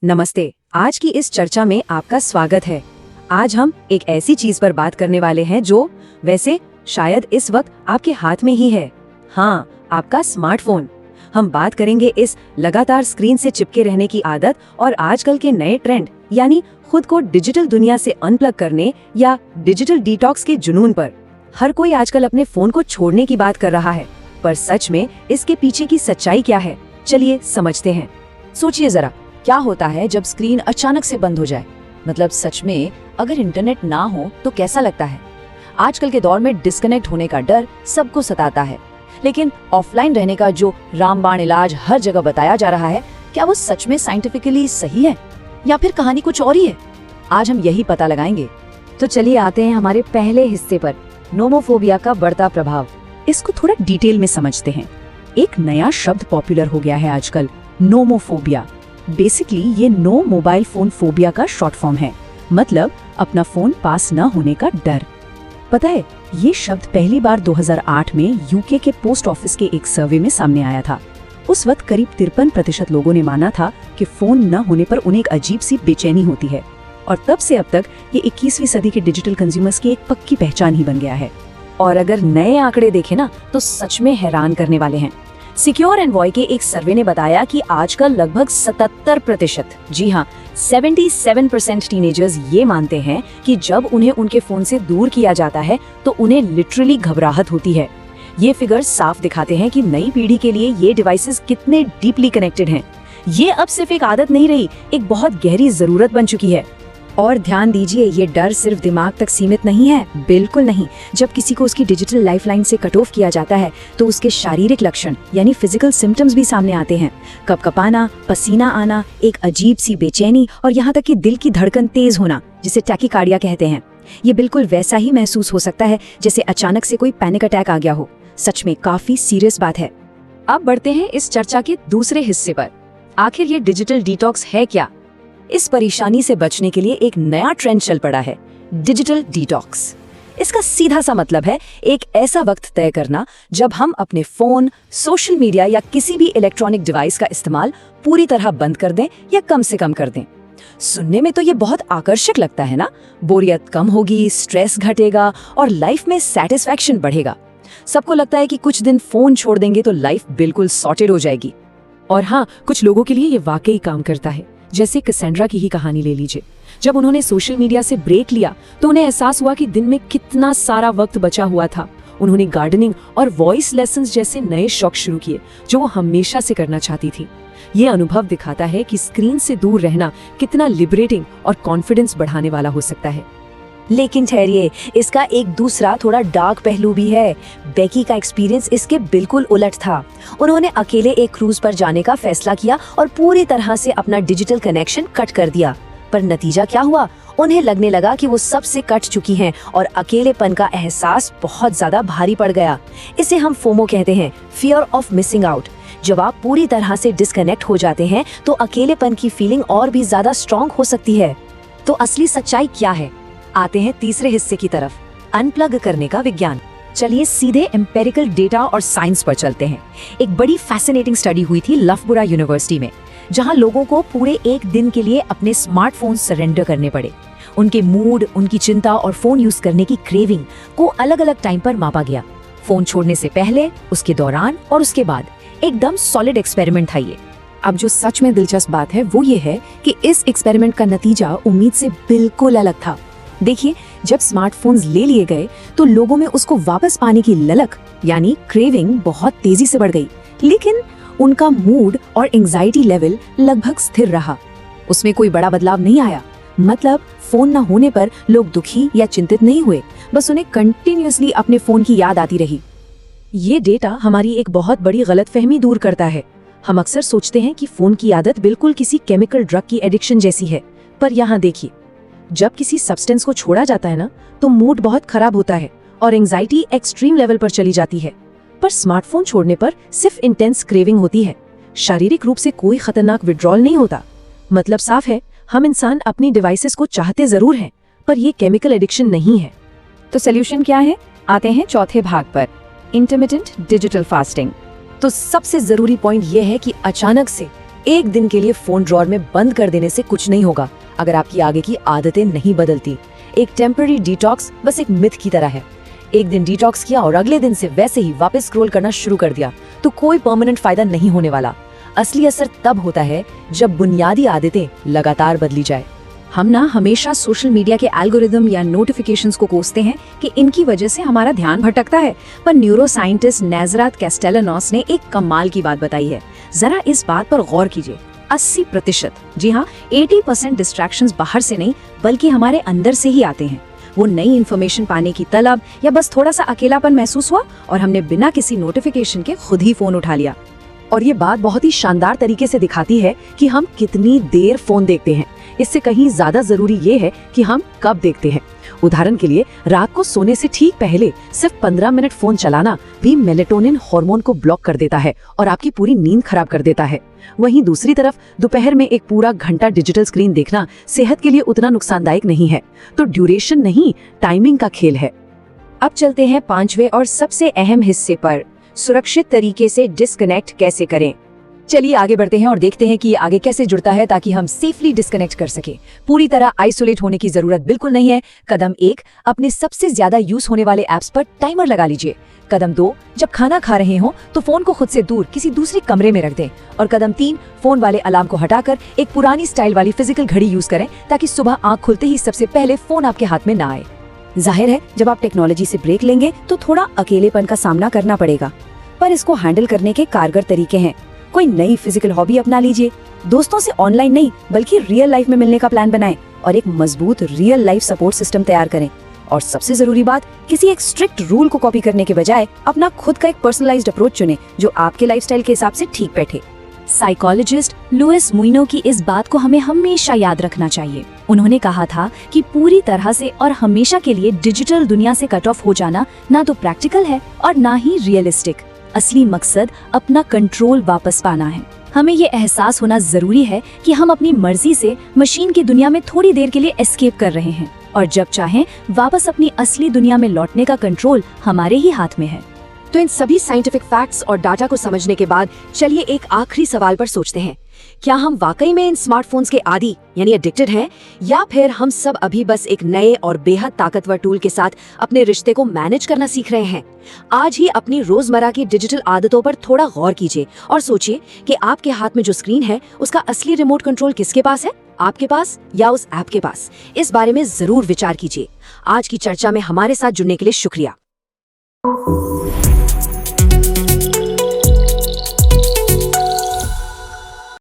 नमस्ते। आज की इस चर्चा में आपका स्वागत है। आज हम एक ऐसी चीज पर बात करने वाले हैं जो वैसे शायद इस वक्त आपके हाथ में ही है। हाँ, आपका स्मार्टफोन। हम बात करेंगे इस लगातार स्क्रीन से चिपके रहने की आदत और आजकल के नए ट्रेंड यानी खुद को डिजिटल दुनिया से अनप्लग करने या डिजिटल डिटॉक्स के जुनून पर। हर कोई आजकल अपने फोन को छोड़ने की बात कर रहा है, पर सच में इसके पीछे की सच्चाई क्या है? चलिए समझते हैं। सोचिए जरा, क्या होता है जब स्क्रीन अचानक से बंद हो जाए? मतलब सच में अगर इंटरनेट ना हो तो कैसा लगता है? आजकल के दौर में डिस्कनेक्ट होने का डर सबको सताता है, लेकिन ऑफलाइन रहने का जो रामबाण इलाज हर जगह बताया जा रहा है, क्या वो सच में साइंटिफिकली सही है या फिर कहानी कुछ और ही है? आज हम यही पता लगाएंगे। तो चलिए आते हैं हमारे पहले हिस्से पर, नोमोफोबिया का बढ़ता प्रभाव। इसको थोड़ा डिटेल में समझते हैं। एक नया शब्द पॉपुलर हो गया है आजकल, नोमोफोबिया। बेसिकली ये नो मोबाइल फोन फोबिया का शॉर्ट फॉर्म है, मतलब अपना फोन पास न होने का डर। पता है, ये शब्द पहली बार 2008 में यूके के पोस्ट ऑफिस के एक सर्वे में सामने आया था। उस वक्त करीब 53% लोगों ने माना था कि फोन न होने पर उन्हें एक अजीब सी बेचैनी होती है, और तब से अब तक ये 21वीं सदी के डिजिटल कंज्यूमर्स की एक पक्की पहचान ही बन गया है। और अगर नए आंकड़े देखें ना, तो सच में हैरान करने वाले हैं। सिक्योर एनवॉय के एक सर्वे ने बताया कि आजकल लगभग 77%, जी हाँ 77% टीनेजर्स ये मानते हैं कि जब उन्हें उनके फोन से दूर किया जाता है तो उन्हें लिटरली घबराहट होती है। ये फिगर्स साफ दिखाते हैं कि नई पीढ़ी के लिए ये डिवाइसेस कितने डीपली कनेक्टेड हैं। ये अब सिर्फ एक आदत नहीं रही, एक बहुत गहरी जरूरत बन चुकी है। और ध्यान दीजिए, ये डर सिर्फ दिमाग तक सीमित नहीं है, बिल्कुल नहीं। जब किसी को उसकी डिजिटल लाइफलाइन से कट ऑफ किया जाता है तो उसके शारीरिक लक्षण यानी फिजिकल सिम्टम्स भी सामने आते हैं। कपकपाना, पसीना आना, एक अजीब सी बेचैनी और यहाँ तक कि दिल की धड़कन तेज होना, जिसे टैकीकार्डिया कहते हैं। ये बिल्कुल वैसा ही महसूस हो सकता है जैसे अचानक से कोई पैनिक अटैक आ गया हो। सच में काफी सीरियस बात है। अब बढ़ते हैं इस चर्चा के दूसरे हिस्से पर। आखिर ये डिजिटल डिटॉक्स है क्या? इस परेशानी से बचने के लिए एक नया ट्रेंड चल पड़ा है, डिजिटल डिटॉक्स। इसका सीधा सा मतलब है एक ऐसा वक्त तय करना जब हम अपने फोन, सोशल मीडिया या किसी भी इलेक्ट्रॉनिक डिवाइस का इस्तेमाल पूरी तरह बंद कर दें या कम से कम कर दें। सुनने में तो ये बहुत आकर्षक लगता है ना? बोरियत कम होगी, स्ट्रेस घटेगा और लाइफ में सेटिस्फैक्शन बढ़ेगा। सबको लगता है कि कुछ दिन फोन छोड़ देंगे तो लाइफ बिल्कुल सॉर्टेड हो जाएगी। और हाँ, कुछ लोगों के लिए ये वाकई काम करता है। जैसे कैसेंड्रा की ही कहानी ले लीजिए। जब उन्होंने सोशल मीडिया से ब्रेक लिया तो उन्हें एहसास हुआ कि दिन में कितना सारा वक्त बचा हुआ था। उन्होंने गार्डनिंग और वॉइस लेसन्स जैसे नए शौक शुरू किए जो वो हमेशा से करना चाहती थी। ये अनुभव दिखाता है कि स्क्रीन से दूर रहना कितना लिबरेटिंग और कॉन्फिडेंस बढ़ाने वाला हो सकता है। लेकिन ठहरिए, इसका एक दूसरा थोड़ा डार्क पहलू भी है। बेकी का एक्सपीरियंस इसके बिल्कुल उलट था। उन्होंने अकेले एक क्रूज पर जाने का फैसला किया और पूरी तरह से अपना डिजिटल कनेक्शन कट कर दिया। पर नतीजा क्या हुआ? उन्हें लगने लगा कि वो सबसे कट चुकी हैं और अकेलेपन का एहसास बहुत ज्यादा भारी पड़ गया। इसे हम फोमो कहते हैं, फियर ऑफ मिसिंग आउट। जब आप पूरी तरह से डिस्कनेक्ट हो जाते हैं तो अकेलेपन की फीलिंग और भी ज्यादा स्ट्रॉन्ग हो सकती है। तो असली सच्चाई क्या है? आते हैं तीसरे हिस्से की तरफ, अनप्लग करने का विज्ञान। चलिए सीधे एम्पेरिकल डेटा और साइंस पर चलते हैं। एक बड़ी फैसिनेटिंग स्टडी हुई थी लफबुरा यूनिवर्सिटी में, जहां लोगों को पूरे एक दिन के लिए अपने स्मार्टफोन सरेंडर करने पड़े। उनके मूड, उनकी चिंता और फोन यूज करने की क्रेविंग को अलग अलग टाइम पर मापा गया। फोन छोड़ने से पहले, उसके दौरान और उसके बाद। एकदम सॉलिड एक्सपेरिमेंट था ये। अब जो सच में दिलचस्प बात है वो ये है कि इस एक्सपेरिमेंट का नतीजा उम्मीद से बिल्कुल अलग था। देखिए, जब स्मार्टफोन्स ले लिए गए तो लोगों में उसको वापस पाने की ललक यानी क्रेविंग बहुत तेजी से बढ़ गई, लेकिन उनका मूड और एंजाइटी लेवल लगभग स्थिर रहा। उसमें कोई बड़ा बदलाव नहीं आया। मतलब फोन न होने पर लोग दुखी या चिंतित नहीं हुए, बस उन्हें कंटिन्यूअसली अपने फोन की याद आती रही। ये डेटा हमारी एक बहुत बड़ी गलतफहमी दूर करता है। हम अक्सर सोचते हैं कि फोन की आदत बिल्कुल किसी केमिकल ड्रग की एडिक्शन जैसी है, पर यहाँ देखिए, जब किसी सब्सटेंस को छोड़ा जाता है ना, तो मूड बहुत खराब होता है और एंजाइटी एक्सट्रीम लेवल पर चली जाती है। पर स्मार्टफोन छोड़ने पर सिर्फ इंटेंस क्रेविंग होती है, शारीरिक रूप से कोई खतरनाक विड्रॉल नहीं होता। मतलब साफ है, हम इंसान अपनी डिवाइसेस को चाहते जरूर हैं, पर ये केमिकल एडिक्शन नहीं है। तो सोल्यूशन क्या है? आते हैं चौथे भाग पर, इंटरमिटेंट डिजिटल फास्टिंग। तो सबसे जरूरी पॉइंट ये है कि अचानक से एक दिन के लिए फोन ड्रॉर में बंद कर देने से कुछ नहीं होगा अगर आपकी आगे की आदतें नहीं बदलती। एक टेम्पररी डिटॉक्स बस एक मिथ की तरह है। एक दिन डिटॉक्स किया और अगले दिन से वैसे ही वापस स्क्रॉल करना शुरू कर दिया तो कोई परमानेंट फायदा नहीं होने वाला। असली असर तब होता है जब बुनियादी आदतें लगातार बदली जाए। हम ना हमेशा सोशल मीडिया के एल्गोरिदम या नोटिफिकेशंस को कोसते हैं कि इनकी वजह से हमारा ध्यान भटकता है, पर न्यूरो साइंटिस्ट नेजरात कैस्टेलानोस ने एक कमाल की बात बताई है। जरा इस बात पर गौर कीजिए। 80%, जी हाँ 80% डिस्ट्रैक्शंस बाहर से नहीं बल्कि हमारे अंदर से ही आते हैं। वो नई इन्फॉर्मेशन पाने की तलब या बस थोड़ा सा अकेलापन महसूस हुआ और हमने बिना किसी नोटिफिकेशन के खुद ही फोन उठा लिया। और ये बात बहुत ही शानदार तरीके से दिखाती है कि हम कितनी देर फोन देखते हैं। इससे कहीं ज्यादा जरूरी ये है कि हम कब देखते हैं। उदाहरण के लिए रात को सोने से ठीक पहले सिर्फ 15 मिनट फोन चलाना भी मेलेटोनिन हार्मोन को ब्लॉक कर देता है और आपकी पूरी नींद खराब कर देता है। वहीं दूसरी तरफ दोपहर में एक पूरा घंटा डिजिटल स्क्रीन देखना सेहत के लिए उतना नुकसानदायक नहीं है। तो ड्यूरेशन नहीं, टाइमिंग का खेल है। अब चलते हैं 5वें और सबसे अहम हिस्से पर, सुरक्षित तरीके से डिस्कनेक्ट कैसे करें। चलिए आगे बढ़ते हैं और देखते हैं कि ये आगे कैसे जुड़ता है ताकि हम सेफली डिस्कनेक्ट कर सके। पूरी तरह आइसोलेट होने की जरूरत बिल्कुल नहीं है। कदम 1, अपने सबसे ज्यादा यूज होने वाले ऐप्स पर टाइमर लगा लीजिए। कदम 2, जब खाना खा रहे हो तो फोन को खुद से दूर किसी दूसरे कमरे में रख दें। और कदम 3, फोन वाले अलार्म को हटाकर एक पुरानी स्टाइल वाली फिजिकल घड़ी यूज करें ताकि सुबह आंख खुलते ही सबसे पहले फोन आपके हाथ में ना आए। जाहिर है जब आप टेक्नोलॉजी से ब्रेक लेंगे तो थोड़ा अकेलेपन का सामना करना पड़ेगा, पर इसको हैंडल करने के कारगर तरीके हैं। कोई नई फिजिकल हॉबी अपना लीजिए, दोस्तों से ऑनलाइन नहीं बल्कि रियल लाइफ में मिलने का प्लान बनाएं और एक मजबूत रियल लाइफ सपोर्ट सिस्टम तैयार करें। और सबसे जरूरी बात, किसी एक स्ट्रिक्ट रूल को कॉपी करने के बजाय अपना खुद का एक पर्सनलाइज्ड अप्रोच चुनें जो आपके लाइफस्टाइल के हिसाब से ठीक बैठे। साइकोलॉजिस्ट लुइस मुइनो की इस बात को हमें हमेशा याद रखना चाहिए। उन्होंने कहा था कि पूरी तरह से और हमेशा के लिए डिजिटल दुनिया से कट ऑफ हो जाना ना तो प्रैक्टिकल है और ना ही रियलिस्टिक। असली मकसद अपना कंट्रोल वापस पाना है। हमें ये एहसास होना जरूरी है कि हम अपनी मर्जी से मशीन की दुनिया में थोड़ी देर के लिए एस्केप कर रहे हैं और जब चाहें वापस अपनी असली दुनिया में लौटने का कंट्रोल हमारे ही हाथ में है। तो इन सभी साइंटिफिक फैक्ट्स और डाटा को समझने के बाद चलिए एक आखिरी सवाल पर सोचते हैं। क्या हम वाकई में इन स्मार्टफोन्स के आदी यानी एडिक्टेड हैं, या फिर हम सब अभी बस एक नए और बेहद ताकतवर टूल के साथ अपने रिश्ते को मैनेज करना सीख रहे हैं? आज ही अपनी रोजमर्रा की डिजिटल आदतों पर थोड़ा गौर कीजिए और सोचिए कि आपके हाथ में जो स्क्रीन है उसका असली रिमोट कंट्रोल किसके पास है, आपके पास या उस ऐप के पास? इस बारे में जरूर विचार कीजिए। आज की चर्चा में हमारे साथ जुड़ने के लिए शुक्रिया।